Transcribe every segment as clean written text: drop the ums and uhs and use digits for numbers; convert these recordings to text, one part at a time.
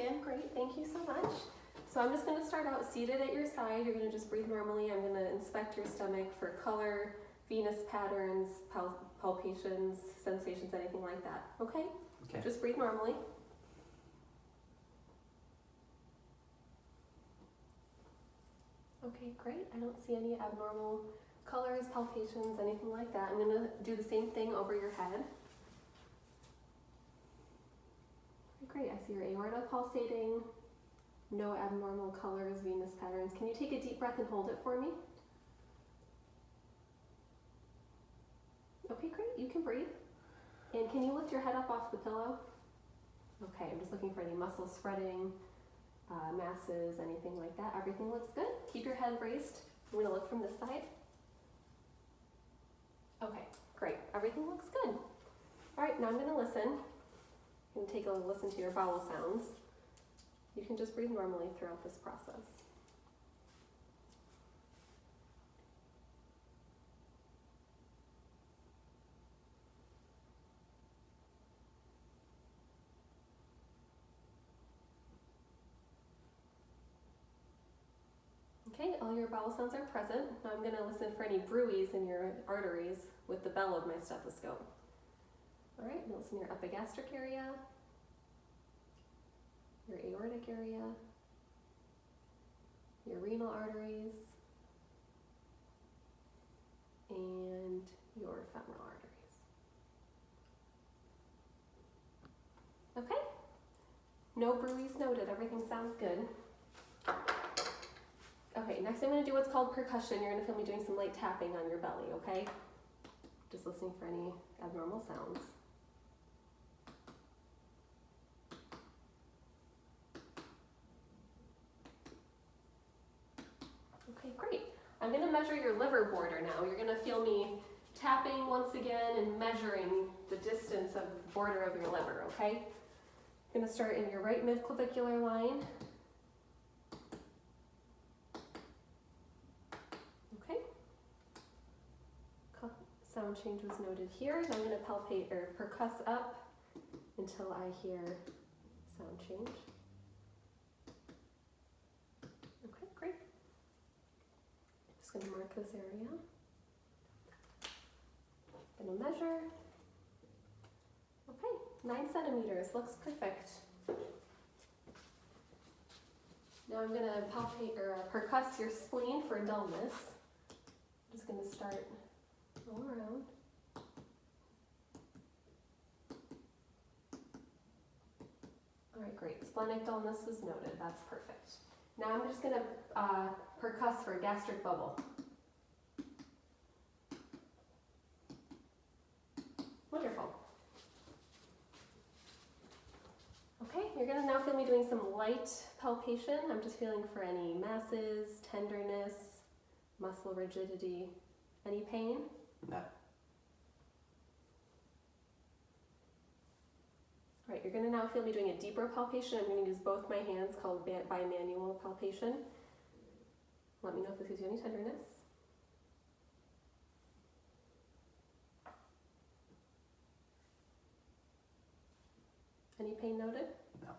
can. Great, thank you so much. So I'm just going to start out seated at your side. You're going to just breathe normally. I'm going to inspect your stomach for color, venous patterns, palpations, sensations, anything like that. Okay? Okay. Just breathe normally. Okay, great. I don't see any abnormal colors, palpations, anything like that. I'm going to do the same thing over your head. Great, I see your aorta pulsating. No abnormal colors, venous patterns. Can you take a deep breath and hold it for me? Okay, great, you can breathe. And can you lift your head up off the pillow? Okay, I'm just looking for any muscle spreading, masses, anything like that. Everything looks good. Keep your head raised. I'm gonna look from this side. Okay, great, everything looks good. All right, now I'm gonna listen. I'm gonna take a listen to your bowel sounds. You can just breathe normally throughout this process. Okay, all your bowel sounds are present. Now I'm going to listen for any bruits in your arteries with the bell of my stethoscope. All right, now listen to your epigastric area, your aortic area, your renal arteries, and your femoral arteries. Okay, no bruits noted, everything sounds good. Okay, next I'm going to do what's called percussion. You're going to feel me doing some light tapping on your belly, okay? Just listening for any abnormal sounds. Okay, great. I'm going to measure your liver border now. You're going to feel me tapping once again and measuring the distance of the border of your liver, okay? I'm going to start in your right midclavicular line. Okay. Sound change was noted here. Now I'm going to palpate or percuss up until I hear sound change. Okay, great. Just going to mark this area. Going to measure. Okay, 9 centimeters, looks perfect. Now I'm going to palpate or percuss your spleen for dullness. I'm just going to start all around. All right, great. Splenic dullness was noted. That's perfect. Now I'm just going to percuss for a gastric bubble. Wonderful. Okay, you're going to now feel me doing some light palpation. I'm just feeling for any masses, tenderness, muscle rigidity, any pain? No. All right, you're going to now feel me doing a deeper palpation. I'm going to use both my hands, called bimanual palpation. Let me know if this gives you any tenderness. Any pain noted? No.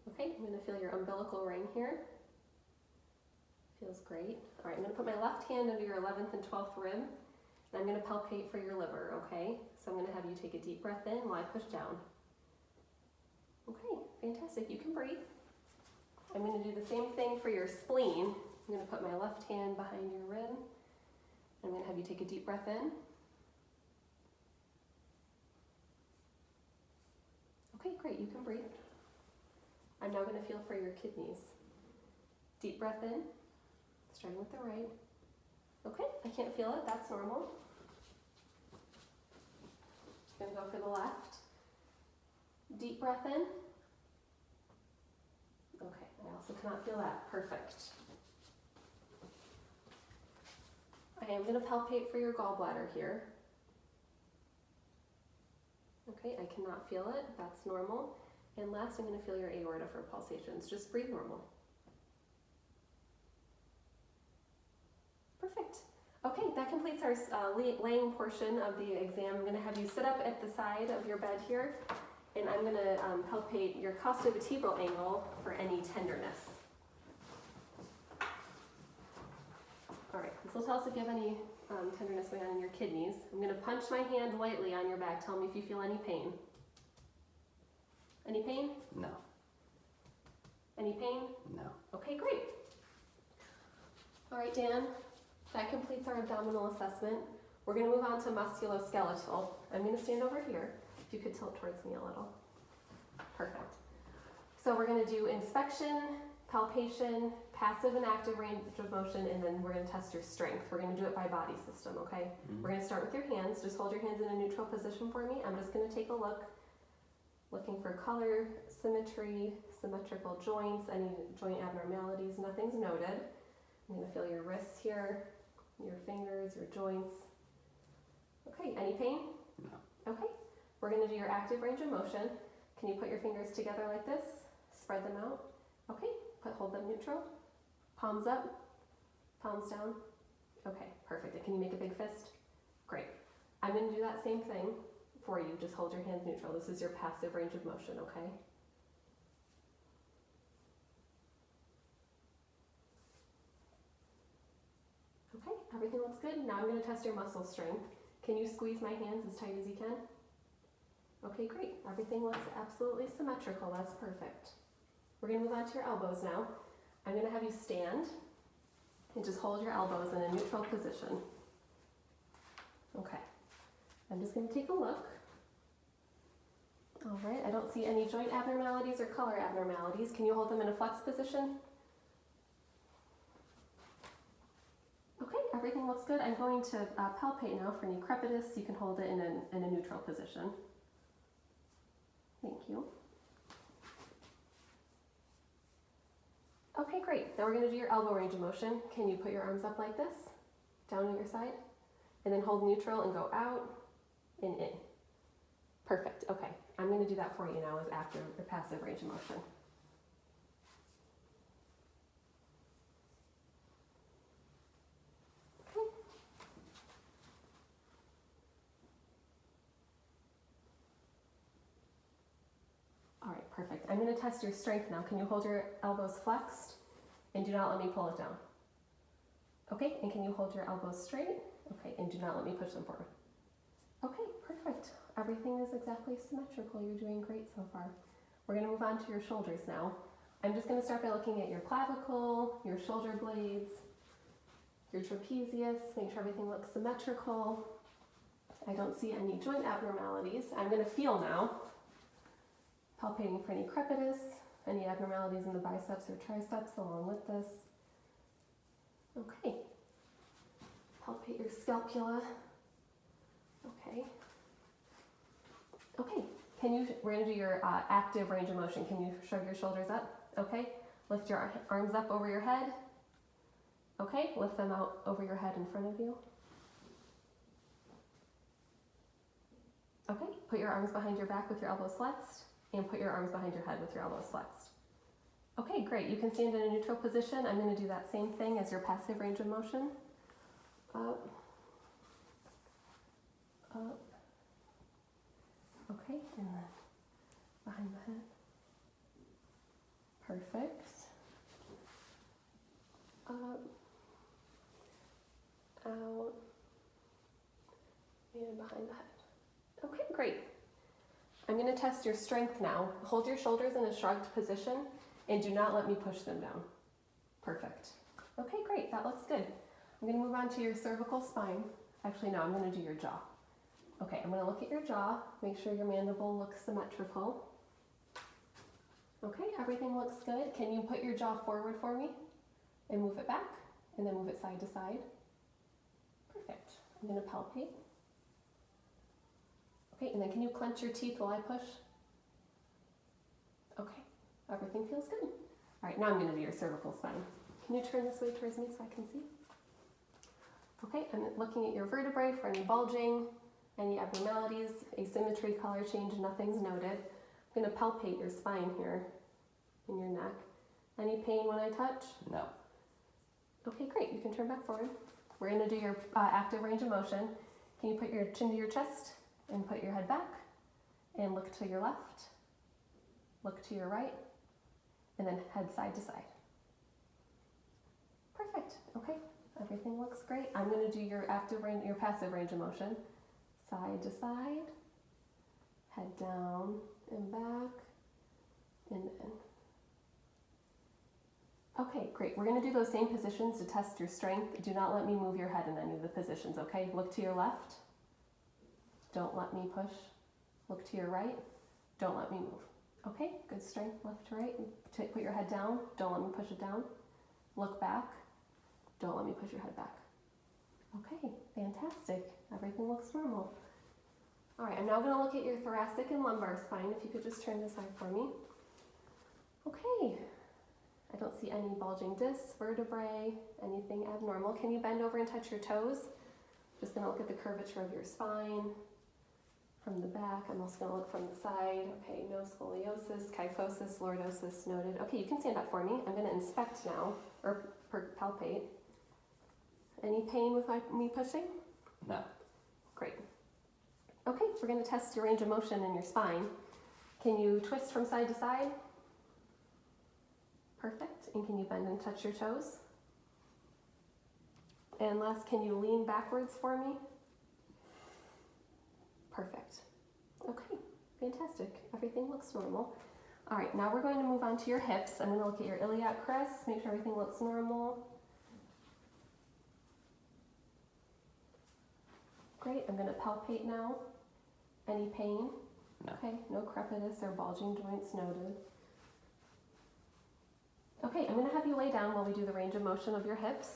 Okay, I'm going to feel your umbilical ring here. Feels great. All right, I'm going to put my left hand under your 11th and 12th rib, and I'm going to palpate for your liver, okay? So I'm going to have you take a deep breath in while I push down. Okay, fantastic. You can breathe. I'm going to do the same thing for your spleen. I'm going to put my left hand behind your rib. I'm going to have you take a deep breath in. Okay, great. You can breathe. I'm now going to feel for your kidneys. Deep breath in. Starting with the right. Okay, I can't feel it, that's normal. Gonna go for the left. Deep breath in. Okay, I also cannot feel that, perfect. I am gonna palpate for your gallbladder here. Okay, I cannot feel it, that's normal. And last, I'm gonna feel your aorta for pulsations. Just breathe normal. Perfect. Okay, that completes our laying portion of the exam. I'm going to have you sit up at the side of your bed here, And I'm going to palpate your costovertebral angle for any tenderness. All right, this will tell us if you have any tenderness going on in your kidneys. I'm going to punch my hand lightly on your back. Tell me if you feel any pain. Any pain? No. Any pain? No. Okay, great. All right, Dan, that completes our abdominal assessment. We're going to move on to musculoskeletal. I'm going to stand over here. If you could tilt towards me a little. Perfect. So we're going to do inspection, palpation, passive and active range of motion, and then we're going to test your strength. We're going to do it by body system, okay? We're going to start with your hands. Just hold your hands in a neutral position for me. I'm just going to take a look, looking for color, symmetry, symmetrical joints, any joint abnormalities. Nothing's noted. I'm going to feel your wrists here, your fingers, your joints. Okay, any pain? No. Okay, we're going to do your active range of motion. Can you put your fingers together like this? Spread them out. Okay, hold them neutral. Palms up, palms down. Okay, perfect. And can you make a big fist? Great. I'm going to do that same thing for you. Just hold your hands neutral. This is your passive range of motion, okay? Okay, everything looks good. Now I'm going to test your muscle strength. Can you squeeze my hands as tight as you can? Okay, great. Everything looks absolutely symmetrical. That's perfect. We're going to move on to your elbows now. I'm going to have you stand and just hold your elbows in a neutral position. Okay. I'm just going to take a look. All right, I don't see any joint abnormalities or color abnormalities. Can you hold them in a flex position? Okay, everything looks good. I'm going to palpate now for any crepitus. You can hold it in a neutral position. Thank you. Okay, great. Now we're going to do your elbow range of motion. Can you put your arms up like this, down on your side, and then hold neutral and go out and in? Perfect. Okay, I'm going to do that for you now as active or passive range of motion. Okay. All right, perfect. I'm going to test your strength now. Can you hold your elbows flexed and do not let me pull it down? Okay, and can you hold your elbows straight? Okay, and do not let me push them forward. Okay, perfect. Everything is exactly symmetrical. You're doing great so far. We're going to move on to your shoulders now. I'm just going to start by looking at your clavicle, your shoulder blades, your trapezius, make sure everything looks symmetrical. I don't see any joint abnormalities. I'm going to feel now, palpating for any crepitus, any abnormalities in the biceps or triceps along with this. Okay. Palpate your scapula. Okay. Okay. We're going to do your active range of motion. Can you shrug your shoulders up? Okay. Lift your arms up over your head. Okay. Lift them out over your head in front of you. Okay. Put your arms behind your back with your elbows flexed, and put your arms behind your head with your elbows flexed. Okay, great. You can stand in a neutral position. I'm going to do that same thing as your passive range of motion. Up, up. Okay, and then behind the head. Perfect. Up, out, and behind the head. Okay, great. I'm going to test your strength now. Hold your shoulders in a shrugged position and do not let me push them down. Perfect. Okay, great. That looks good. I'm going to move on to your cervical spine. Actually, no, I'm going to do your jaw. Okay, I'm going to look at your jaw, make sure your mandible looks symmetrical. Okay, everything looks good. Can you put your jaw forward for me and move it back and then move it side to side? Perfect. I'm going to palpate. Okay, and then can you clench your teeth while I push? Okay, everything feels good. All right, now I'm going to do your cervical spine. Can you turn this way towards me so I can see? Okay, I'm looking at your vertebrae for any bulging, any abnormalities, asymmetry, color change, nothing's noted. I'm going to palpate your spine here in your neck. Any pain when I touch? No. Okay, great. You can turn back forward. We're going to do your active range of motion. Can you put your chin to your chest and put your head back And look to your left, look to your right, and then head side to side. Perfect, okay, everything looks great. I'm gonna do your passive range of motion. Side to side, head down and back, and in. Okay, great. We're gonna do those same positions to test your strength. Do not let me move your head in any of the positions, okay? Look to your left. Don't let me push. Look to your right. Don't let me move. Okay, good strength, left to right. Put your head down. Don't let me push it down. Look back. Don't let me push your head back. Okay, fantastic. Everything looks normal. All right, I'm now gonna look at your thoracic and lumbar spine. If you could just turn this side for me. Okay. I don't see any bulging discs, vertebrae, anything abnormal. Can you bend over and touch your toes? Just gonna look at the curvature of your spine from the back. I'm also gonna look from the side. Okay, no scoliosis, kyphosis, lordosis noted. Okay, you can stand up for me. I'm gonna inspect now, or palpate. Any pain with me pushing? No. Great. Okay, we're gonna test your range of motion in your spine. Can you twist from side to side? Perfect. And can you bend and touch your toes? And last, can you lean backwards for me? Perfect. Okay, fantastic. Everything looks normal. All right, now we're going to move on to your hips. I'm going to look at your iliac crest, make sure everything looks normal. Great, I'm going to palpate now. Any pain? No. Okay, no crepitus or bulging joints noted. Okay, I'm going to have you lay down while we do the range of motion of your hips.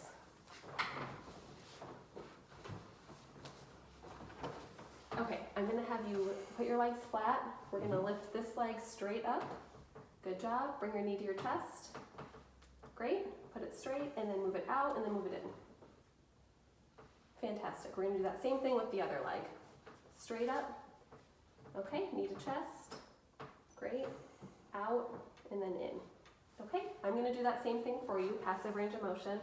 Okay, I'm going to have you put your legs flat. We're going to lift this leg straight up. Good job. Bring your knee to your chest. Great. Put it straight and then move it out and then move it in. Fantastic. We're going to do that same thing with the other leg. Straight up. Okay, knee to chest. Great. Out and then in. Okay, I'm going to do that same thing for you, passive range of motion.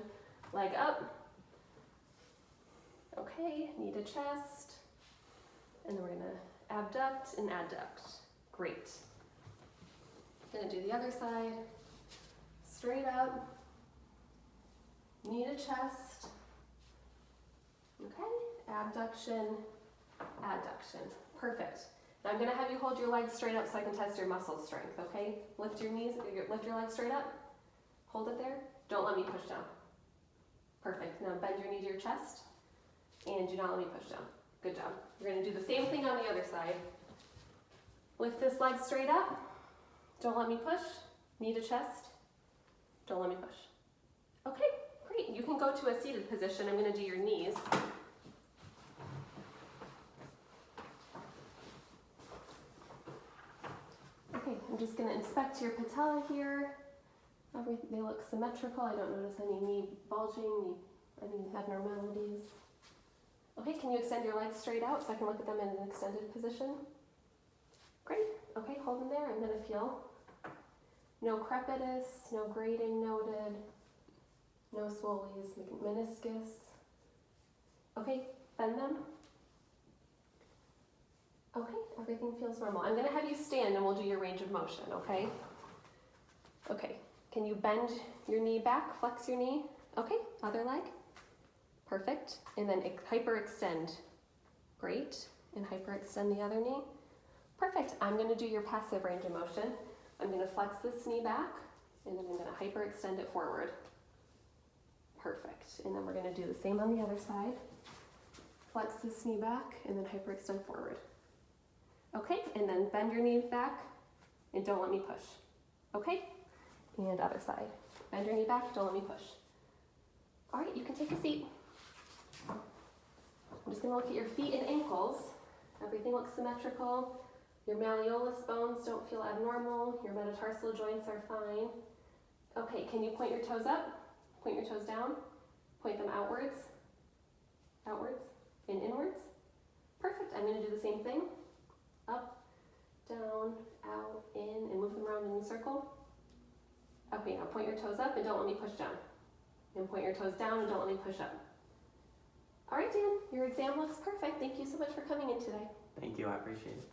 Leg up. Okay, knee to chest. And then we're going to abduct and adduct. Great. Going to do the other side. Straight up. Knee to chest. Okay, abduction, adduction. Perfect. Now I'm going to have you hold your legs straight up so I can test your muscle strength, okay? Lift your knees, lift your legs straight up. Hold it there. Don't let me push down. Perfect. Now bend your knee to your chest and do not let me push down. Good job. We're going to do the same thing on the other side. Lift this leg straight up. Don't let me push. Knee to chest. Don't let me push. Okay, great. You can go to a seated position. I'm going to do your knees. Okay, I'm just going to inspect your patella here. They look symmetrical. I don't notice any knee bulging, any abnormalities. Okay, can you extend your legs straight out so I can look at them in an extended position? Great. Okay, hold them there. I'm going to feel no crepitus, no grading noted, no swollies, meniscus. Okay, bend them. Okay, everything feels normal. I'm going to have you stand and we'll do your range of motion, okay? Okay, can you bend your knee back, flex your knee? Okay, other leg. Perfect. And then hyperextend. Great. And hyperextend the other knee. Perfect. I'm going to do your passive range of motion. I'm going to flex this knee back, and then I'm going to hyperextend it forward. Perfect. And then we're going to do the same on the other side. Flex this knee back, and then hyperextend forward. Okay, and then bend your knee back, and don't let me push. Okay? And other side. Bend your knee back, don't let me push. All right, you can take a seat. I'm just going to look at your feet and ankles. Everything looks symmetrical. Your malleolus bones don't feel abnormal. Your metatarsal joints are fine. Okay, can you point your toes up? Point your toes down. Point them outwards. Outwards and inwards. Perfect. I'm going to do the same thing. Up, down, out, in, and move them around in a circle. Okay, now point your toes up and don't let me push down. And point your toes down and don't let me push up. All right, Dan, your exam looks perfect. Thank you so much for coming in today. Thank you, I appreciate it.